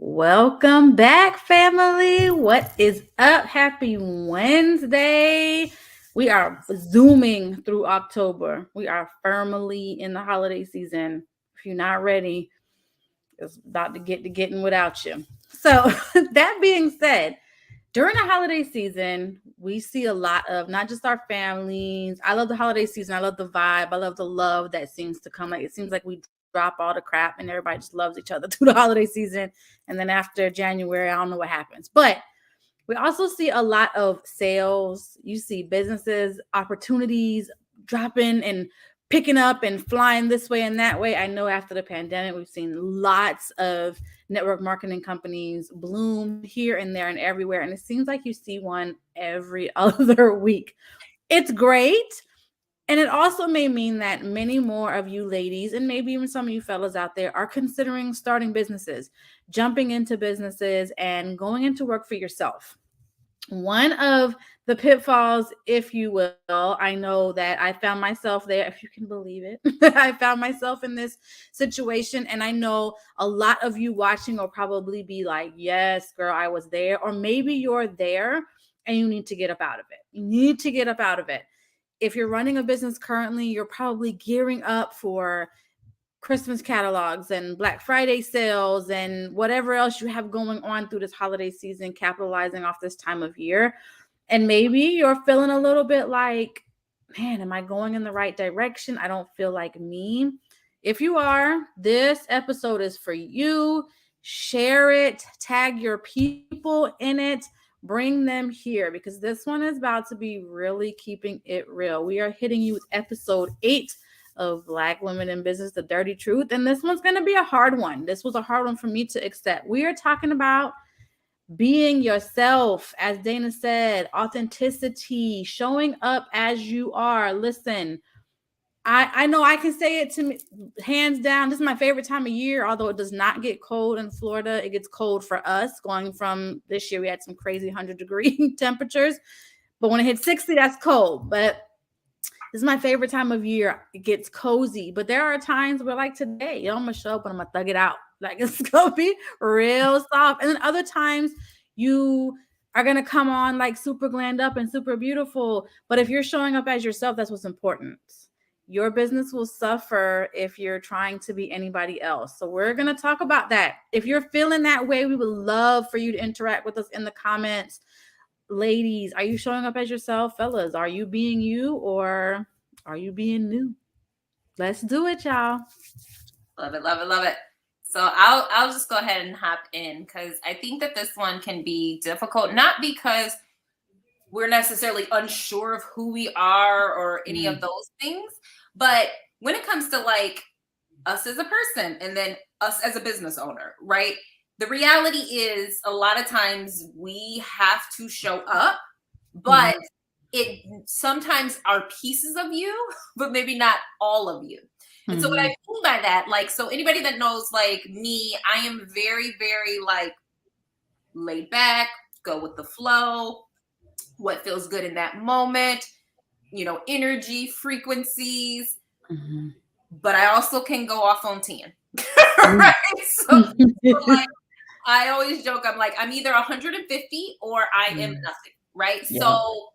Welcome back, family. What is up? Happy Wednesday. We are zooming through October. We are firmly in the holiday season. If you're not ready, it's about to get to getting without you. So, that being said, during the holiday season, we see a lot of not just our families. I love the holiday season. I love the vibe. I love the love that seems to come. Like it seems like we drop all the crap and everybody just loves each other through the holiday season. And then after January, I don't know what happens. But we also see a lot of sales. You see businesses, opportunities dropping and picking up and flying this way and that way. I know after the pandemic, we've seen lots of network marketing companies bloom here and there and everywhere. And it seems like you see one every other week. It's great. And it also may mean that many more of you ladies, and maybe even some of you fellas out there, are considering starting businesses, jumping into businesses, and going into work for yourself. One of the pitfalls, if you will, I know that I found myself there, if you can believe it. I found myself in this situation, and I know a lot of you watching will probably be like, yes, girl, I was there. Or maybe you're there and you need to get up out of it. You need to get up out of it. If you're running a business currently, you're probably gearing up for Christmas catalogs and Black Friday sales and whatever else you have going on through this holiday season, capitalizing off this time of year. And maybe you're feeling a little bit like, man, am I going in the right direction? I don't feel like me. If you are, this episode is for you. Share it, tag your people in it, bring them here because this one is about to be really keeping it real. We are hitting you with episode 8 of Black Women in Business, the dirty truth. And this one's going to be a hard one. This was a hard one for me to accept. We are talking about being yourself, as Dayna said, authenticity, showing up as you are. Listen, I know I can say it to me, hands down. This is my favorite time of year, although it does not get cold in Florida. It gets cold for us. Going from this year, we had some crazy 100-degree temperatures. But when it hits 60, that's cold. But this is my favorite time of year. It gets cozy. But there are times where, like today, I'm going to show up and I'm going to thug it out. Like it's going to be real soft. And then other times you are going to come on like super glammed up and super beautiful. But if you're showing up as yourself, that's what's important. Your business will suffer if you're trying to be anybody else. So we're going to talk about that. If you're feeling that way, we would love for you to interact with us in the comments. Ladies, are you showing up as yourself? Fellas, are you being you or are you being new? Let's do it, y'all. Love it, love it, love it. So I'll just go ahead and hop in because I think that this one can be difficult, not because we're necessarily unsure of who we are or any of those things, but when it comes to like us as a person and then us as a business owner, right? The reality is a lot of times we have to show up, but it sometimes are pieces of you, but maybe not all of you. And so what I mean by that, like, so anybody that knows like me, I am very, very like laid back, go with the flow, what feels good in that moment, you know, energy, frequencies, but I also can go off on 10, right? So like, I always joke, I'm like, I'm either 150 or I am nothing, right? Yeah. So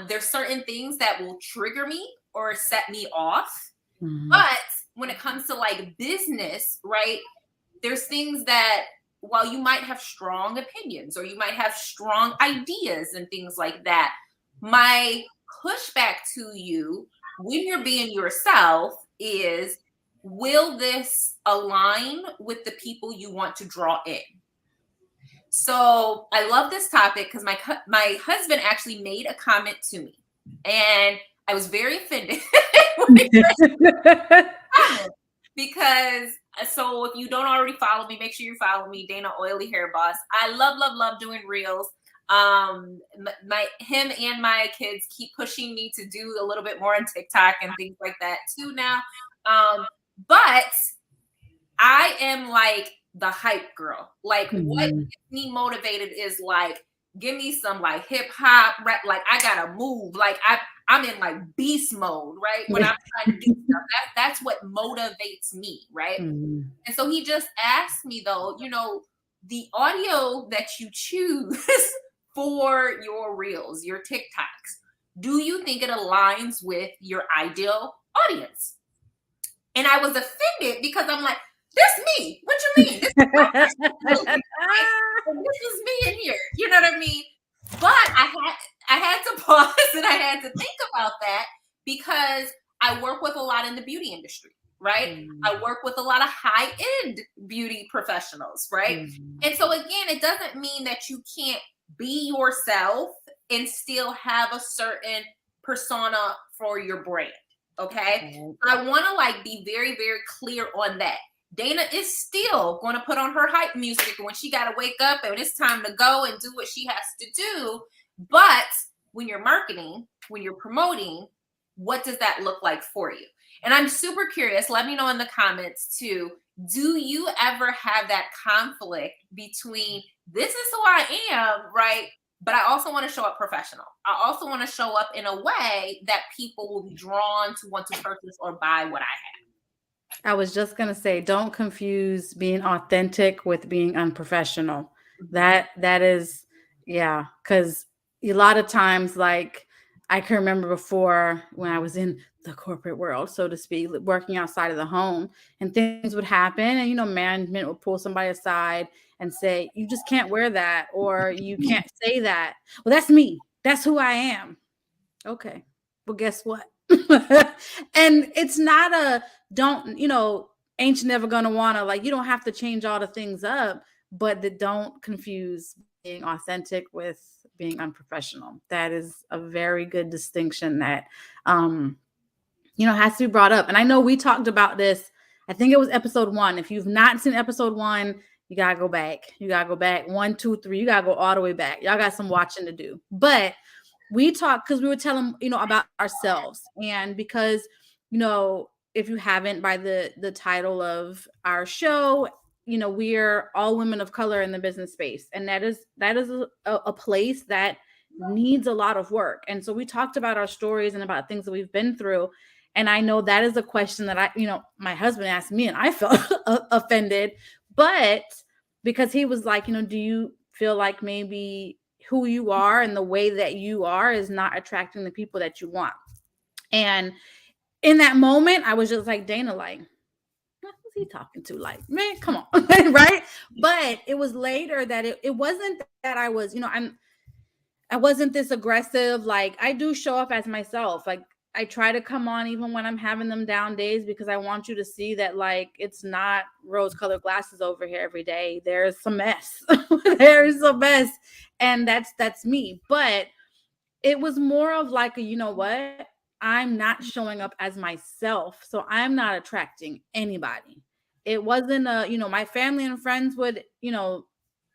there's certain things that will trigger me or set me off. But when it comes to like business, right, there's things that while you might have strong opinions or you might have strong ideas and things like that, my pushback to you when you're being yourself is, will this align with the people you want to draw in? So I love this topic because my husband actually made a comment to me and I was very offended because so if you don't already follow me, make sure you follow me, Dayna Oilyhairboss. I love doing reels. Him and my kids keep pushing me to do a little bit more on TikTok and things like that too now. But I am like the hype girl. Like what gets me motivated is like, give me some like hip hop rap. Like I gotta move. Like I'm in like beast mode, right? When I'm trying to do stuff, that's what motivates me, right? And so he just asked me though, you know, the audio that you choose for your reels, your TikToks, do you think it aligns with your ideal audience? And I was offended because I'm like, that's me. What you mean? This is my personality, right? And this is me in here. You know what I mean? But I had to pause and I had to think about that because I work with a lot in the beauty industry, right? I work with a lot of high-end beauty professionals, right? And so again, it doesn't mean that you can't be yourself and still have a certain persona for your brand. Okay. I want to like be very, very clear on that. Dayna is still going to put on her hype music when she got to wake up and it's time to go and do what she has to do. But when you're marketing, when you're promoting, what does that look like for you? And I'm super curious. Let me know in the comments too. Do you ever have that conflict between this is who I am, right? But I also want to show up professional. I also want to show up in a way that people will be drawn to want to purchase or buy what I have. I was just gonna say, don't confuse being authentic with being unprofessional. That is, yeah, because a lot of times, like I can remember before when I was in the corporate world, so to speak, working outside of the home, and things would happen, and management would pull somebody aside and say, "You just can't wear that," or "You can't say that." Well, that's me. That's who I am. Okay. Well, guess what? And it's not a don't, ain't you never gonna wanna, like, you don't have to change all the things up, but don't confuse being authentic with being unprofessional. That is a very good distinction that has to be brought up. And I know we talked about this, I think it was episode 1. If you've not seen episode 1, you gotta go back. You gotta go back 1, 2, 3. You gotta go all the way back. Y'all got some watching to do. But we talked because we were telling about ourselves, and because if you haven't, by the title of our show, we're all women of color in the business space, and that is a place that needs a lot of work. And so we talked about our stories and about things that we've been through. And I know that is a question that my husband asked me, and I felt offended, but because he was like, do you feel like maybe who you are and the way that you are is not attracting the people that you want? And in that moment, I was just like, Dayna, like, who's he talking to? Like, man, come on. Right. But it was later that it wasn't that I was, I wasn't this aggressive. Like, I do show up as myself. Like, I try to come on even when I'm having them down days, because I want you to see that, like, it's not rose-colored glasses over here every day. There's some mess. There's a mess. And that's me. But it was more of like, what? I'm not showing up as myself, so I'm not attracting anybody. It wasn't my family and friends would,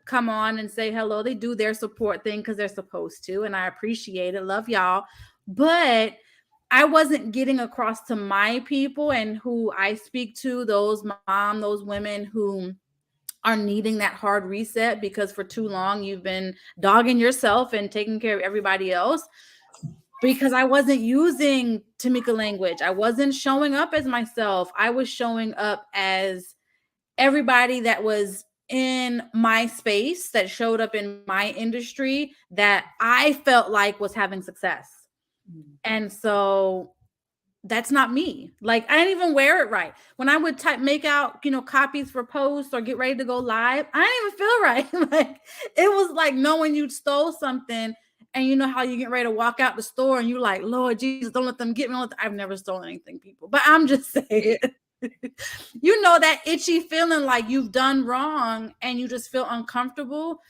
come on and say hello. They do their support thing because they're supposed to, and I appreciate it. Love y'all. But I wasn't getting across to my people and who I speak to, those women who are needing that hard reset because for too long you've been dogging yourself and taking care of everybody else. Because I wasn't using Tameka language. I wasn't showing up as myself. I was showing up as everybody that was in my space, that showed up in my industry, that I felt like was having success. And so that's not me. Like, I didn't even wear it right. When I would make out, copies for posts or get ready to go live, I didn't even feel right. Like, it was like knowing you stole something, and you know how you get ready to walk out the store and you're like, Lord Jesus, don't let them get me. I've never stolen anything, people, but I'm just saying, that itchy feeling like you've done wrong and you just feel uncomfortable,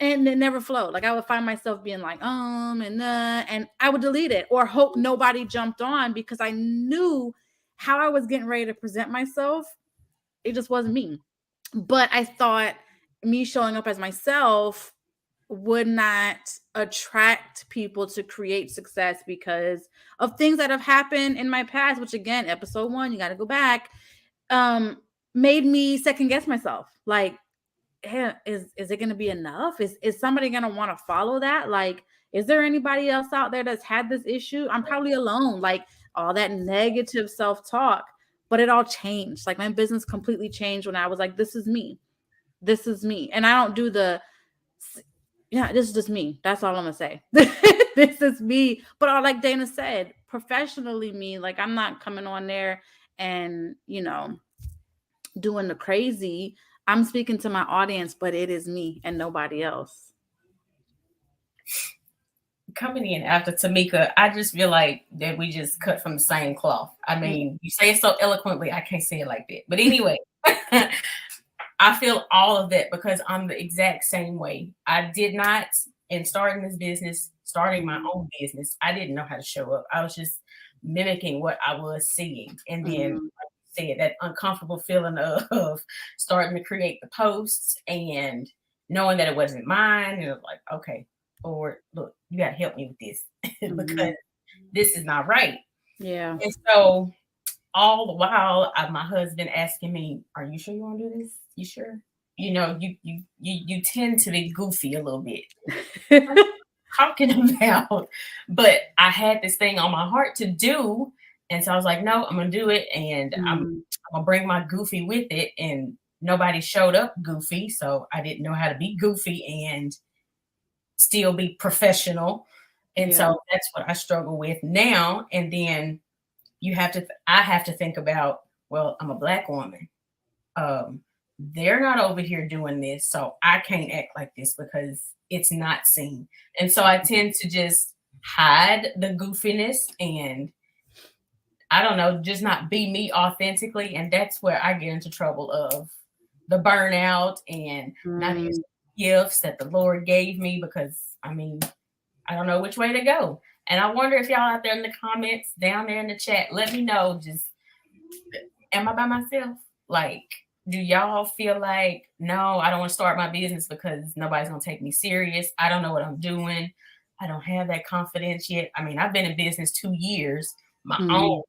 and it never flowed. Like, I would find myself being like, and I would delete it or hope nobody jumped on, because I knew how I was getting ready to present myself. It just wasn't me. But I thought me showing up as myself would not attract people to create success because of things that have happened in my past, which, again, episode 1, you got to go back, made me second guess myself. Like, hey, is it going to be enough? Is somebody going to want to follow that? Like, is there anybody else out there that's had this issue? I'm probably alone. Like, all that negative self-talk, but it all changed. Like, my business completely changed when I was like, this is me. This is me. And I don't do yeah, this is just me. That's all I'm gonna say. This is me. But like Dayna said, professionally me, like I'm not coming on there and, doing the crazy. I'm speaking to my audience, but it is me and nobody else. Coming in after Tameka, I just feel like that we just cut from the same cloth. I mean, you say it so eloquently, I can't say it like that. But anyway, I feel all of that because I'm the exact same way. I did not, in starting this business, starting my own business, I didn't know how to show up. I was just mimicking what I was seeing. And then, like you said, that uncomfortable feeling of starting to create the posts and knowing that it wasn't mine. And it was like, okay, or look, you got to help me with this because this is not right. Yeah. And so all the while, my husband asking me, "Are you sure you want to do this? You sure?" You know, you tend to be goofy a little bit. Talking about, but I had this thing on my heart to do, and so I was like, "No, I'm gonna do it, and I'm gonna bring my goofy with it." And nobody showed up goofy, so I didn't know how to be goofy and still be professional. And so that's what I struggle with now. And then I have to think about, well, I'm a Black woman. They're not over here doing this, so I can't act like this because it's not seen. And so I tend to just hide the goofiness and I don't know, just not be me authentically. And that's where I get into trouble of the burnout and not using gifts that the Lord gave me because I mean, I don't know which way to go. And I wonder if y'all out there in the comments, down there in the chat, let me know, just, am I by myself? Like, do y'all feel like, no, I don't want to start my business because nobody's going to take me serious. I don't know what I'm doing. I don't have that confidence yet. I mean, I've been in business 2 years, my own,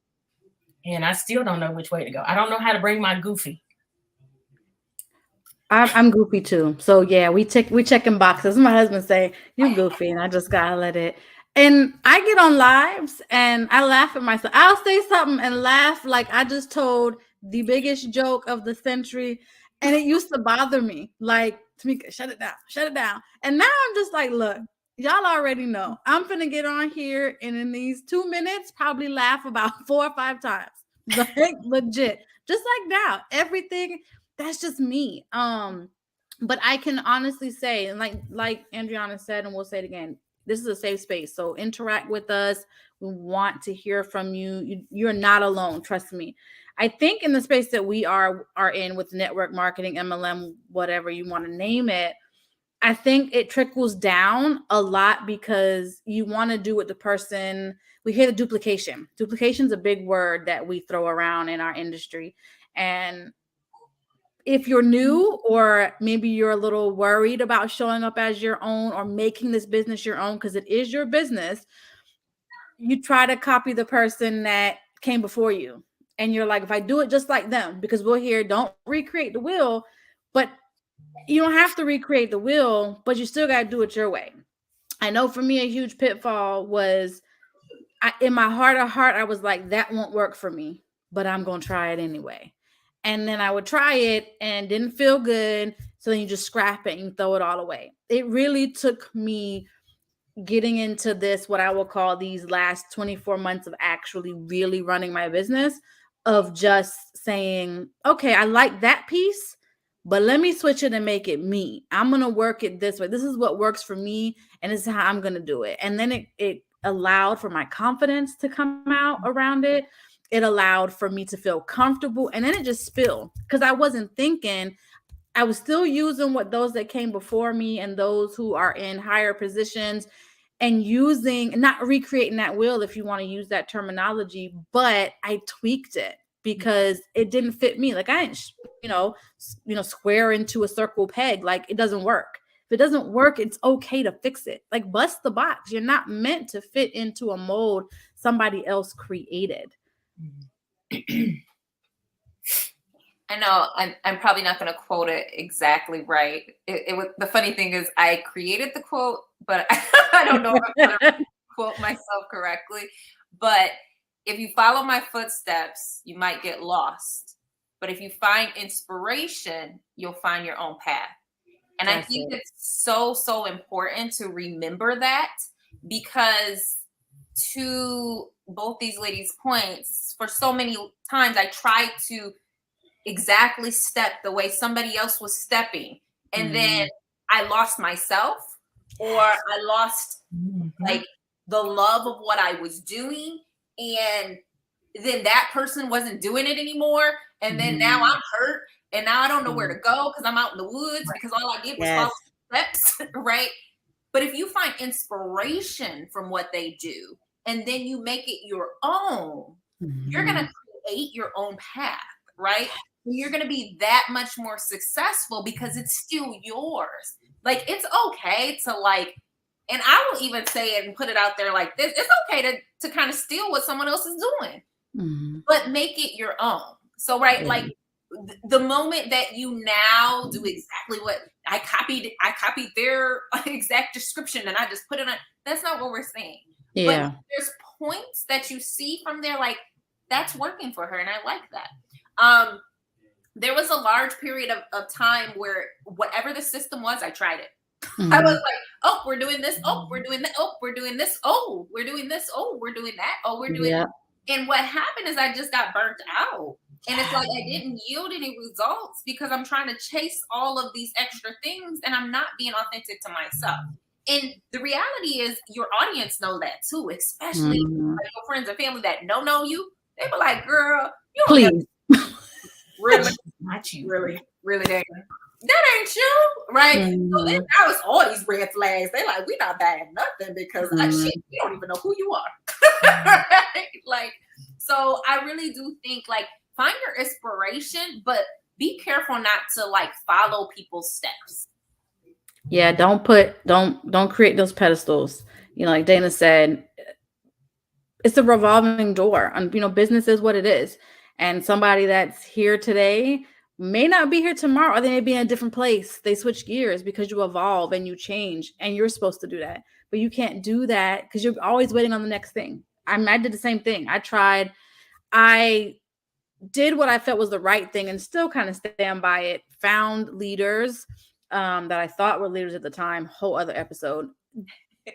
and I still don't know which way to go. I don't know how to bring my goofy. I'm goofy too. So yeah, we checking boxes. My husband say, "You goofy," and I just gotta let it. And I get on lives and I laugh at myself. I'll say something and laugh like I just told the biggest joke of the century. And it used to bother me. Like, Tameka, shut it down, shut it down. And now I'm just like, look, y'all already know. I'm finna get on here and in these 2 minutes, probably laugh about 4 or 5 times. Like legit. Just like now. Everything, that's just me. But I can honestly say, and like Andriana said, and we'll say it again, this is a safe space. So interact with us. We want to hear from you. You're not alone. Trust me. I think in the space that we are in with network marketing, MLM, whatever you want to name it, I think it trickles down a lot because you want to do what the person, we hear the duplication. Duplication is a big word that we throw around in our industry. And if you're new or maybe you're a little worried about showing up as your own or making this business your own because it is your business, you try to copy the person that came before you. And you're like, if I do it just like them, because we'll hear, don't recreate the wheel, but you don't have to recreate the wheel, but you still got to do it your way. I know for me, a huge pitfall was in my heart of heart, I was like, that won't work for me, but I'm going to try it anyway. And then I would try it and didn't feel good. So then you just scrap it and throw it all away. It really took me getting into this, what I will call these last 24 months of actually really running my business, of just saying, okay, I like that piece, but let me switch it and make it me. I'm going to work it this way. This is what works for me. And this is how I'm going to do it. And then it allowed for my confidence to come out around it. It allowed for me to feel comfortable. And then it just spilled because I wasn't thinking. I was still using what those that came before me and those who are in higher positions and using, not recreating that wheel, if you want to use that terminology, but I tweaked it because it didn't fit me. Like I didn't, square into a circle peg. Like it doesn't work. If it doesn't work, it's okay to fix it. Like bust the box. You're not meant to fit into a mold somebody else created. I know I'm probably not going to quote it exactly right. It was, the funny thing is I created the quote, but I don't know if I'm going to quote myself correctly. But if you follow my footsteps, you might get lost. But if you find inspiration, you'll find your own path. And I think it's so, so important to remember that, because to both these ladies' points, for so many times I tried to exactly step the way somebody else was stepping. And then I lost myself, or I lost like the love of what I was doing. And then that person wasn't doing it anymore. And then now I'm hurt. And now I don't know where to go because I'm out in the woods because all I did was follow steps, right? But if you find inspiration from what they do and then you make it your own, you're going to create your own path, right? You're going to be that much more successful because it's still yours. Like, it's okay to like, and I will even say it and put it out there like this. It's okay to kind of steal what someone else is doing, but make it your own. So, right, like the moment that you now do exactly what I copied their exact description and I just put it on, that's not what we're saying. Yeah. But there's points that you see from there, like that's working for her. And I like that. There was a large period of time where whatever the system was, I tried it. I was like, oh, we're doing this. Oh, we're doing that. Oh, we're doing this. Oh, we're doing this. Oh, we're doing that. Oh, we're doing that. And what happened is I just got burnt out. And it's like I didn't yield any results because I'm trying to chase all of these extra things and I'm not being authentic to myself. And the reality is your audience know that too, especially like your friends and family that know you. They be like, girl, you don't really, not you. Really, that ain't you, right? So then that was all these red flags. They like, we not buying nothing because we don't even know who you are. Right? Like, so I really do think like find your inspiration, but be careful not to like follow people's steps. Yeah, don't create those pedestals. You know, like Dayna said, it's a revolving door. And you know, business is what it is. And somebody that's here today may not be here tomorrow, or they may be in a different place. They switch gears because you evolve and you change, and you're supposed to do that. But you can't do that because you're always waiting on the next thing. I did the same thing. I did what I felt was the right thing and still kind of stand by it. Found leaders that I thought were leaders at the time, whole other episode,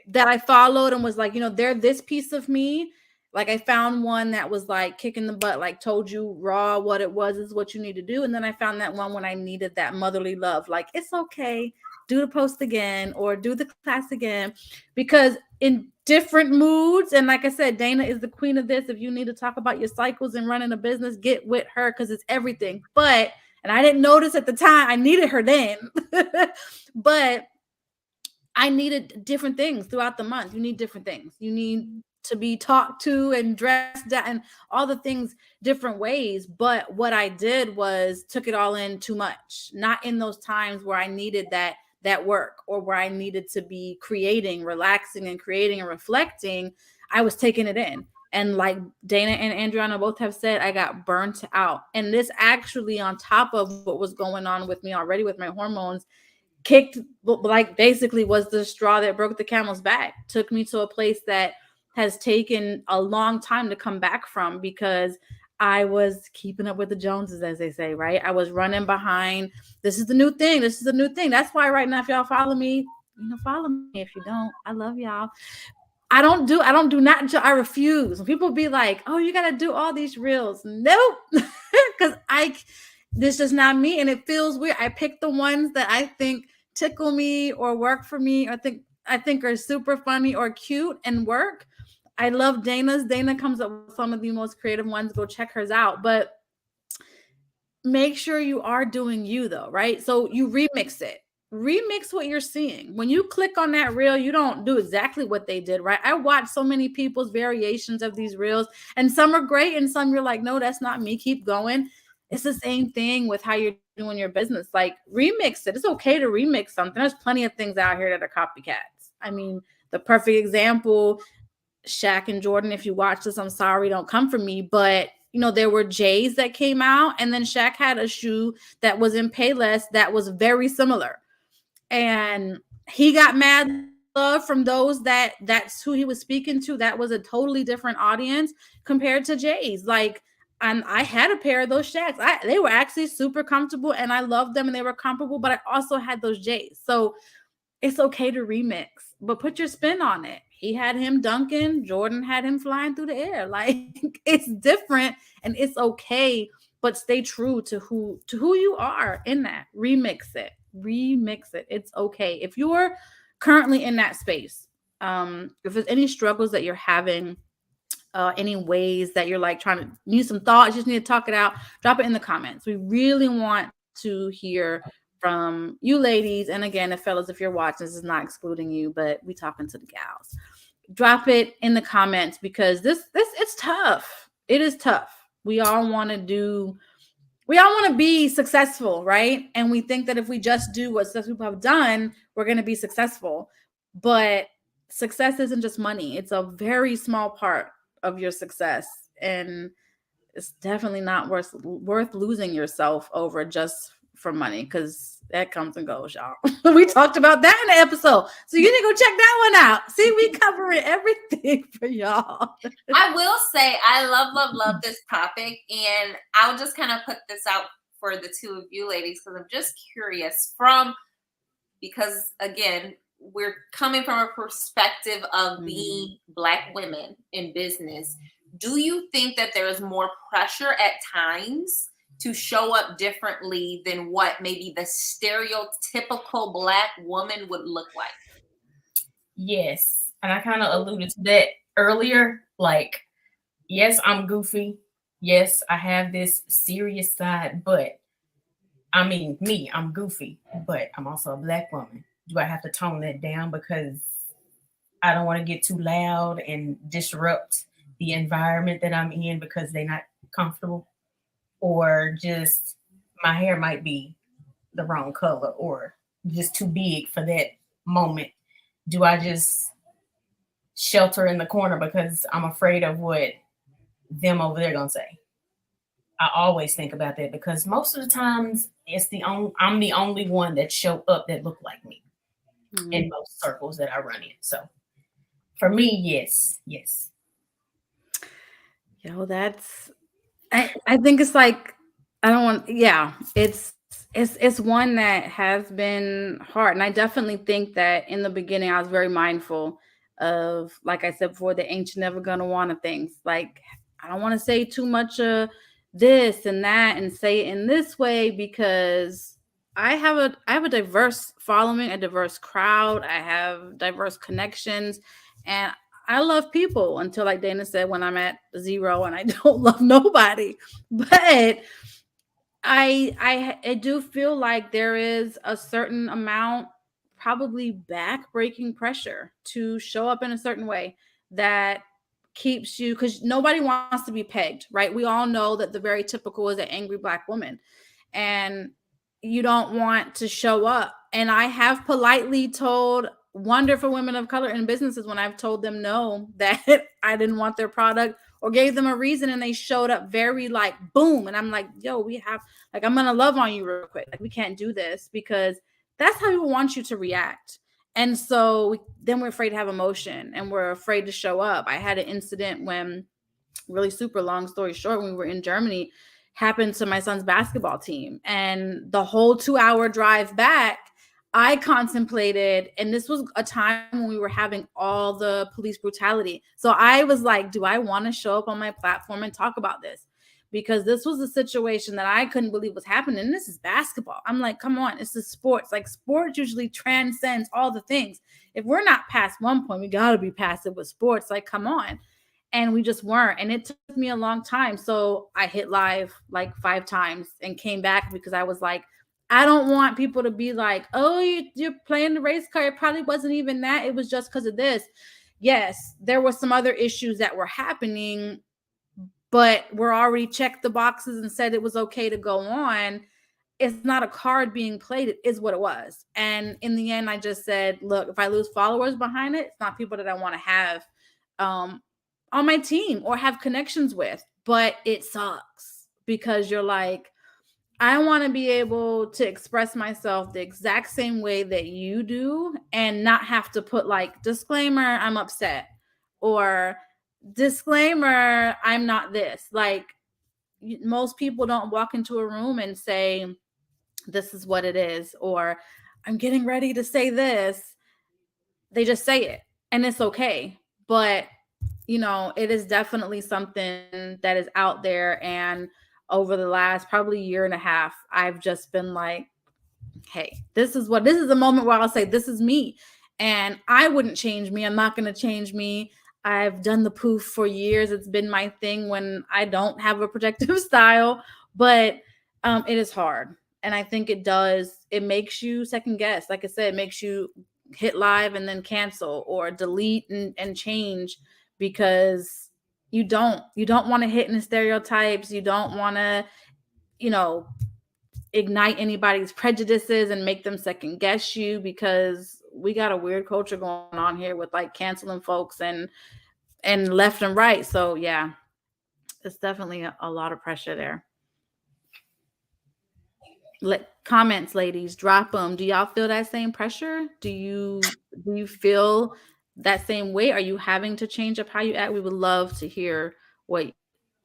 that I followed and was like, you know, they're this piece of me. Like I found one that was like kicking the butt, like told you raw what it was is what you need to do. And then I found that one when I needed that motherly love. Like, it's okay, do the post again or do the class again, because in different moods. And like I said, Dayna is the queen of this. If you need to talk about your cycles and running a business, get with her because it's everything. But, and I didn't notice at the time, I needed her then, but I needed different things throughout the month. You need different things. You need to be talked to and dressed and all the things different ways. But what I did was took it all in too much, not in those times where I needed that work or where I needed to be creating, relaxing and creating and reflecting. I was taking it in. And like Dayna and Andriana both have said, I got burnt out. And this actually, on top of what was going on with me already with my hormones, kicked, like basically was the straw that broke the camel's back, took me to a place that has taken a long time to come back from, because I was keeping up with the Joneses, as they say, right? I was running behind. This is the new thing. This is the new thing. That's why right now, if y'all follow me, you know, follow me. If you don't, I love y'all. I refuse. When people be like, oh, you got to do all these reels. Nope. Because this is not me. And it feels weird. I pick the ones that I think tickle me or work for me, or I think are super funny or cute and work. I love Dayna's. Dayna comes up with some of the most creative ones. Go check hers out. But make sure you are doing you though, right? So you remix it. Remix what you're seeing. When you click on that reel, you don't do exactly what they did, right? I watch so many people's variations of these reels, and some are great and some you're like, no, that's not me. Keep going. It's the same thing with how you're doing your business. Like, remix it. It's okay to remix something. There's plenty of things out here that are copycats. I mean, the perfect example, Shaq and Jordan, if you watch this, I'm sorry, don't come for me. But, you know, there were J's that came out, and then Shaq had a shoe that was in Payless that was very similar. And he got mad love from those that's who he was speaking to. That was a totally different audience compared to Jay's. Like, And I had a pair of those Shacks. They were actually super comfortable, and I loved them, and they were comfortable. But I also had those J's. So it's okay to remix, but put your spin on it. He had him dunking, Jordan had him flying through the air. Like it's different, and it's okay, but stay true to who you are in that. Remix it. Remix it. It's okay. If you're currently in that space, if there's any struggles that you're having, any ways that you're like trying to need some thoughts, just need to talk it out, drop it in the comments. We really want to hear from you ladies. And again, the fellas, if you're watching, this is not excluding you, but we talking to the gals. Drop it in the comments, because this it's tough. It is tough. We all want to be successful, right? And we think that if we just do what successful people have done, we're going to be successful. But success isn't just money. It's a very small part of your success, and it's definitely not worth losing yourself over just for money, because that comes and goes, y'all. We talked about that in the episode, so you need to go check that one out. See, we covering everything for y'all. I will say I love this topic, and I'll just kind of put this out for the two of you ladies, because I'm just curious because again, we're coming from a perspective of being Black women in business. Do you think that there is more pressure at times to show up differently than what maybe the stereotypical Black woman would look like? Yes. And I kind of alluded to that earlier. Like, yes, I'm goofy. Yes, I have this serious side, but I mean, I'm goofy, but I'm also a Black woman. Do I have to tone that down because I don't want to get too loud and disrupt the environment that I'm in because they're not comfortable? Or just my hair might be the wrong color or just too big for that moment? Do I just shelter in the corner because I'm afraid of what them over there gonna say? I always think about that, because most of the times I'm the only one that show up that look like me in most circles that I run in. So for me, yes. Yo, I think it's like, it's one that has been hard. And I definitely think that in the beginning, I was very mindful of, like I said before, the ain't you never gonna wanna things. Like, I don't want to say too much of this and that and say it in this way, because I have a diverse following, a diverse crowd. I have diverse connections, and I love people until, like Dayna said, when I'm at 0 and I don't love nobody. But I do feel like there is a certain amount, probably back-breaking pressure to show up in a certain way that keeps you, because nobody wants to be pegged, right? We all know that the very typical is an angry Black woman, and you don't want to show up. And I have politely told wonderful women of color in businesses, when I've told them no, that I didn't want their product, or gave them a reason, and they showed up very like boom, and I'm like, yo, I'm gonna love on you real quick. Like, we can't do this, because that's how people want you to react. And so then we're afraid to have emotion, and we're afraid to show up. I had an incident when, really super long story short, when we were in Germany, happened to my son's basketball team. And the whole 2-hour drive back, I contemplated, and this was a time when we were having all the police brutality. So I was like, do I want to show up on my platform and talk about this? Because this was a situation that I couldn't believe was happening. And this is basketball. I'm like, come on, this is sports. Like, sports usually transcends all the things. If we're not past one point, we got to be past it with sports. Like, come on. And we just weren't. And it took me a long time. So I hit live like 5 times and came back, because I was like, I don't want people to be like, oh, you're playing the race card. It probably wasn't even that. It was just because of this. Yes, there were some other issues that were happening, but we're already checked the boxes and said it was okay to go on. It's not a card being played. It is what it was. And in the end, I just said, look, if I lose followers behind it, it's not people that I want to have on my team or have connections with. But it sucks, because you're like, I want to be able to express myself the exact same way that you do, and not have to put like, disclaimer, I'm upset, or disclaimer, I'm not this. Like, most people don't walk into a room and say, this is what it is, or I'm getting ready to say this. They just say it, and it's okay. But, it is definitely something that is out there. And over the last probably year and a half, I've just been like, hey, this is a moment where I'll say, this is me. And I wouldn't change me. I'm not going to change me. I've done the poof for years. It's been my thing when I don't have a protective style, but it is hard. And I think it makes you second guess. Like I said, it makes you hit live and then cancel or delete and change, because you don't want to hit in the stereotypes. You don't want to, ignite anybody's prejudices and make them second guess you, because we got a weird culture going on here with like canceling folks and left and right. So yeah, it's definitely a lot of pressure there. Comments, ladies, drop them. Do y'all feel that same pressure? Do you feel that same way? Are you having to change up how you act? We would love to hear what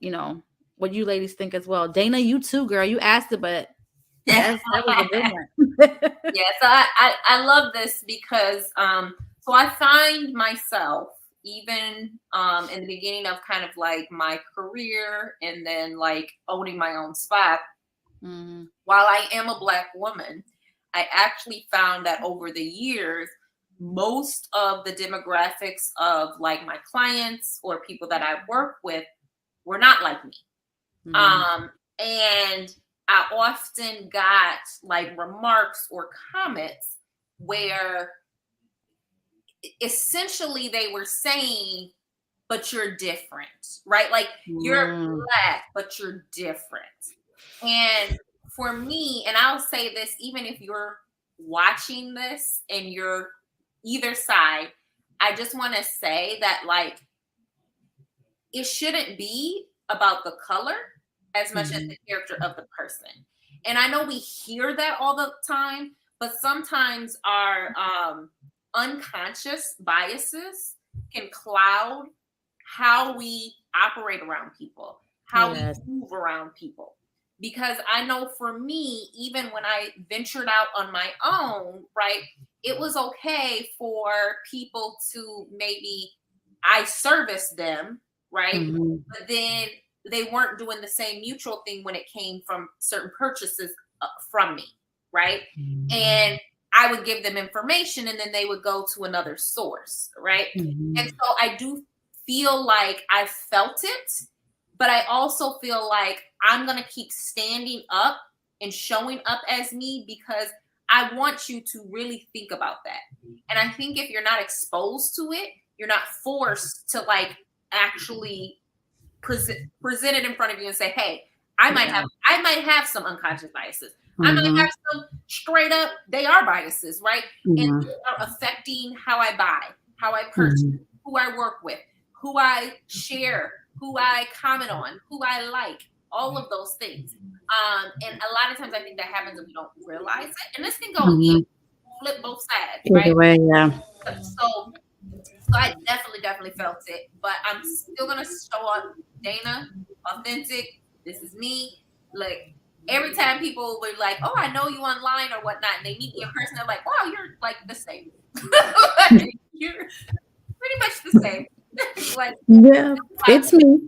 you ladies think as well. Dayna, you too, girl. You asked it, but that was a good one. Yeah, so I love this because so I find myself even in the beginning of kind of like my career and then like owning my own spot. Mm-hmm. While I am a Black woman, I actually found that over the years, most of the demographics of like my clients or people that I work with were not like me. Mm-hmm. And I often got like remarks or comments where essentially they were saying, but you're different, right? Like you're Black, but you're different. And for me, and I'll say this, even if you're watching this and you're either side, I just want to say that like, it shouldn't be about the color as much as the character of the person. And I know we hear that all the time, but sometimes our unconscious biases can cloud how we operate around people, how we move around people. Because I know for me, even when I ventured out on my own, right, it was okay for people to maybe, I serviced them, right? Mm-hmm. But then they weren't doing the same mutual thing when it came from certain purchases from me, right? Mm-hmm. And I would give them information and then they would go to another source, right? Mm-hmm. And so I do feel like I felt it, but I also feel like I'm going to keep standing up and showing up as me because I want you to really think about that. And I think if you're not exposed to it, you're not forced to like actually present it in front of you and say, hey, I might have some unconscious biases. Mm-hmm. I might have some straight up, they are biases, right? Mm-hmm. And they are affecting how I buy, how I purchase, who I work with, who I share, who I comment on, who I like, all of those things. And a lot of times I think that happens and we don't realize it. And this can go flip both sides, right? Either way, yeah. So I definitely felt it, but I'm still gonna show up, Dayna, authentic. This is me. Like every time people were like, "Oh, I know you online or whatnot," and they meet me in person, they're like, "Wow, you're like the same. Like, you're pretty much the same." Like, yeah, it's me.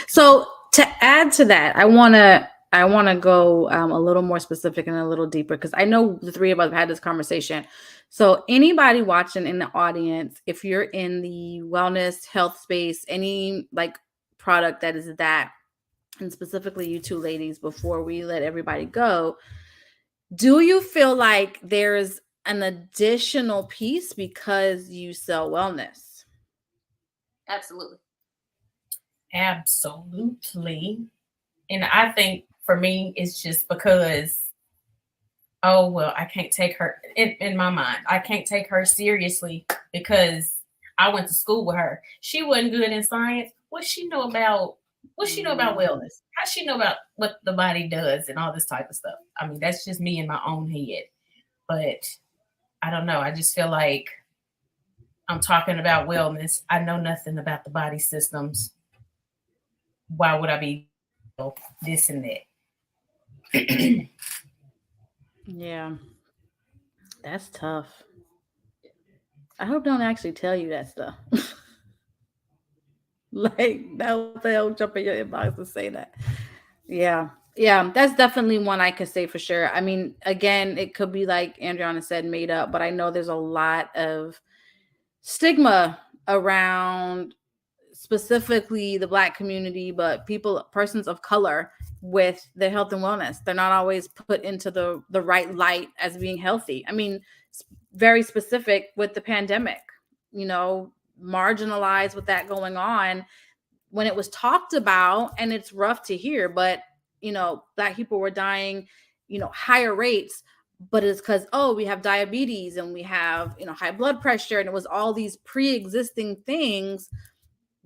So to add to that, I want to go a little more specific and a little deeper because I know the three of us have had this conversation. So anybody watching in the audience, if you're in the wellness health space, any like product that is that, and specifically you two ladies, before we let everybody go, do you feel like there's an additional piece because you sell wellness? Absolutely. And I think for me, it's just because, oh, well, I can't take her in my mind. I can't take her seriously because I went to school with her. She wasn't good in science. What she know about wellness? How she know about what the body does and all this type of stuff? I mean, that's just me in my own head. But I don't know. I just feel like I'm talking about wellness. I know nothing about the body systems. Why would I be this and that. Yeah. That's tough. I hope they don't actually tell you that stuff. Like, they'll jump in your inbox and say that. Yeah. Yeah. That's definitely one I could say for sure. I mean, again, it could be like Andriana said, made up, but I know there's a lot of stigma around specifically the Black community, but persons of color with their health and wellness. They're not always put into the right light as being healthy. I mean, very specific with the pandemic, marginalized with that going on when it was talked about, and it's rough to hear, but Black people were dying, higher rates, but it's because, we have diabetes and we have, high blood pressure, and it was all these pre-existing things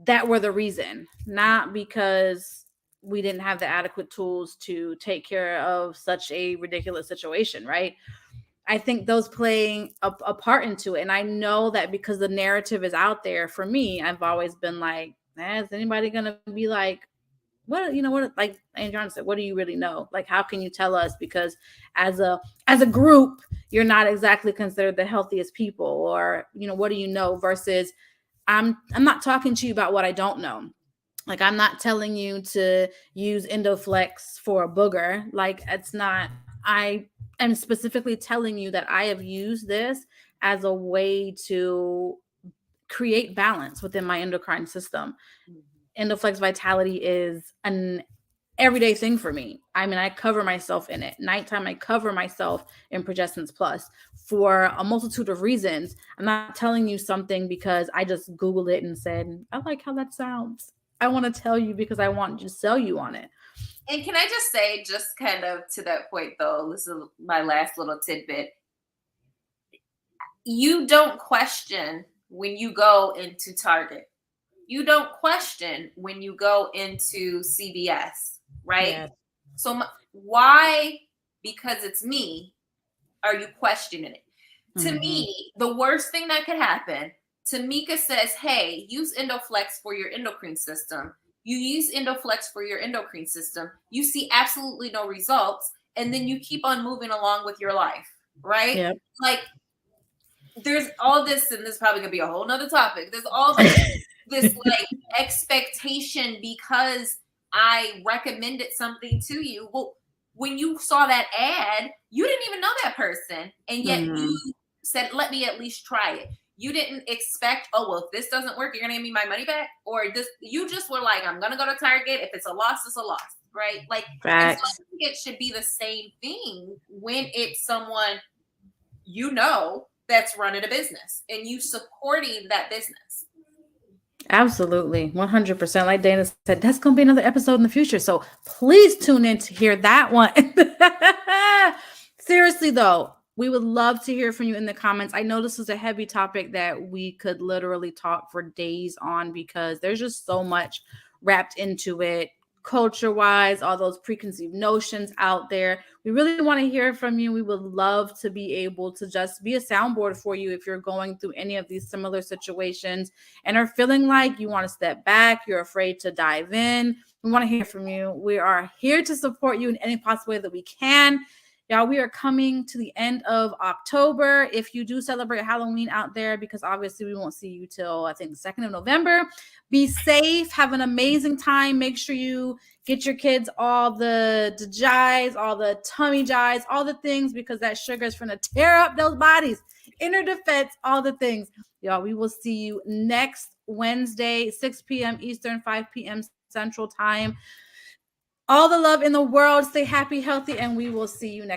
that were the reason, not because we didn't have the adequate tools to take care of such a ridiculous situation, right? I think those playing a part into it. And I know that because the narrative is out there, for me, I've always been like, is anybody going to be like, what like Andriana said, what do you really know? Like, how can you tell us? Because as a group, you're not exactly considered the healthiest people, or, what do you know? Versus I'm not talking to you about what I don't know. Like, I'm not telling you to use Endoflex for a booger. Like, it's not, I am specifically telling you that I have used this as a way to create balance within my endocrine system. Endoflex Vitality is an everyday thing for me. I mean, I cover myself in it. Nighttime, I cover myself in Progestins Plus for a multitude of reasons. I'm not telling you something because I just Googled it and said, I like how that sounds. I want to tell you because I want to sell you on it. And can I just say, just kind of to that point, though, this is my last little tidbit. You don't question when you go into Target. You don't question when you go into CVS, right? Yeah. So why, because it's me, are you questioning it? Mm-hmm. To me, the worst thing that could happen, Tameka says, hey, use Endoflex for your endocrine system. You use Endoflex for your endocrine system. You see absolutely no results. And then you keep on moving along with your life, right? Yep. Like, there's all this, and this is probably going to be a whole nother topic. There's all this like expectation because I recommended something to you. Well, when you saw that ad, you didn't even know that person. And yet you said, let me at least try it. You didn't expect, if this doesn't work, you're going to give me my money back? Or this, you just were like, I'm going to go to Target. If it's a loss, it's a loss, right? Like, so I think it should be the same thing when it's someone that's running a business and you supporting that business. Absolutely. 100%. Like Dayna said, that's going to be another episode in the future. So please tune in to hear that one. Seriously, though, we would love to hear from you in the comments. I know this is a heavy topic that we could literally talk for days on because there's just so much wrapped into it. Culture-wise, all those preconceived notions out there. We really want to hear from you. We would love to be able to just be a soundboard for you if you're going through any of these similar situations and are feeling like you want to step back, you're afraid to dive in. We want to hear from you. We are here to support you in any possible way that we can. Y'all, we are coming to the end of October. If you do celebrate Halloween out there, because obviously we won't see you till, I think, the 2nd of November, be safe. Have an amazing time. Make sure you get your kids all the jives, all the tummy jives, all the things, because that sugar is going to tear up those bodies. Inner defense, all the things. Y'all, we will see you next Wednesday, 6 p.m. Eastern, 5 p.m. Central Time. All the love in the world. Stay happy, healthy, and we will see you next